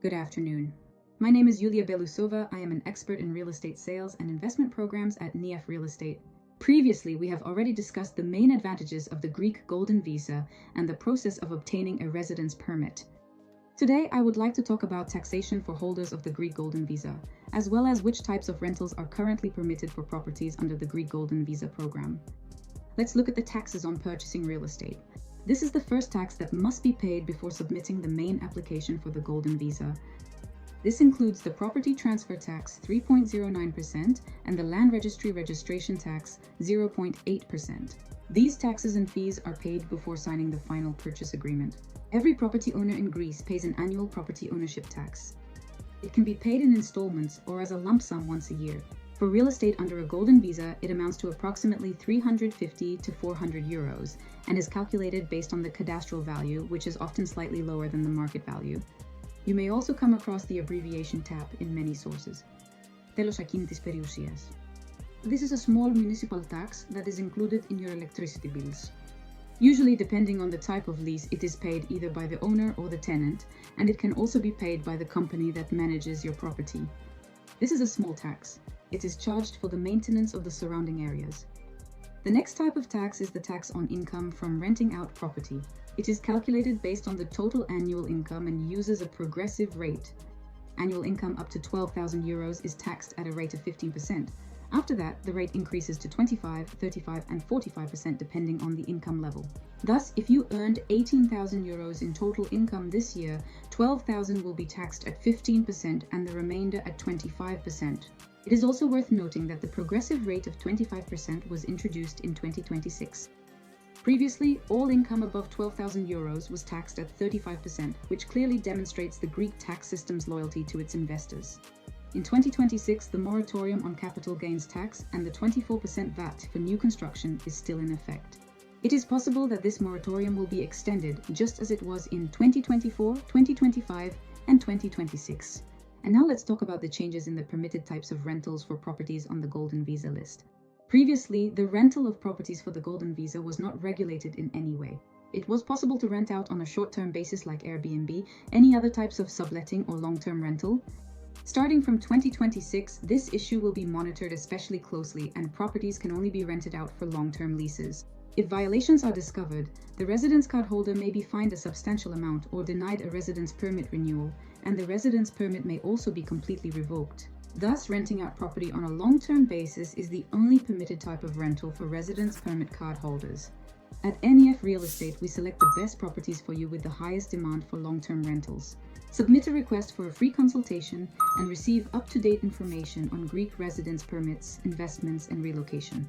Good afternoon. My name is Yulia Belusova. I am an expert in real estate sales and investment programs at NEF Real Estate. Previously, we have already discussed the main advantages of the Greek Golden Visa and the process of obtaining a residence permit. Today, I would like to talk about taxation for holders of the Greek Golden Visa, as well as which types of rentals are currently permitted for properties under the Greek Golden Visa program. Let's look at the taxes on purchasing real estate. This is the first tax that must be paid before submitting the main application for the Golden Visa. This includes the property transfer tax 3.09% and the land registry registration tax 0.8%. These taxes and fees are paid before signing the final purchase agreement. Every property owner in Greece pays an annual property ownership tax. It can be paid in installments or as a lump sum once a year. For real estate under a Golden Visa, it amounts to approximately 350 to 400 euros and is calculated based on the cadastral value, which is often slightly lower than the market value. You may also come across the abbreviation TAP in many sources. Τέλος ακίνητης περιουσίας. This is a small municipal tax that is included in your electricity bills. Usually, depending on the type of lease, it is paid either by the owner or the tenant, and it can also be paid by the company that manages your property. This is a small tax. It is charged for the maintenance of the surrounding areas. The next type of tax is the tax on income from renting out property. It is calculated based on the total annual income and uses a progressive rate. Annual income up to 12,000 euros is taxed at a rate of 15%. After that, the rate increases to 25%, 35%, and 45% depending on the income level. Thus, if you earned 18,000 euros in total income this year, 12,000 will be taxed at 15% and the remainder at 25%. It is also worth noting that the progressive rate of 25% was introduced in 2026. Previously, all income above 12,000 euros was taxed at 35%, which clearly demonstrates the Greek tax system's loyalty to its investors. In 2026, the moratorium on capital gains tax and the 24% VAT for new construction is still in effect. It is possible that this moratorium will be extended just as it was in 2024, 2025, and 2026. And now let's talk about the changes in the permitted types of rentals for properties on the Golden Visa list. Previously, the rental of properties for the Golden Visa was not regulated in any way. It was possible to rent out on a short-term basis like Airbnb, any other types of subletting or long-term rental. Starting from 2026, this issue will be monitored especially closely and properties can only be rented out for long-term leases. If violations are discovered, the residence card holder may be fined a substantial amount or denied a residence permit renewal, and the residence permit may also be completely revoked. Thus, renting out property on a long-term basis is the only permitted type of rental for residence permit card holders. At NEF Real Estate, we select the best properties for you with the highest demand for long-term rentals. Submit a request for a free consultation and receive up-to-date information on Greek residence permits, investments, and relocation.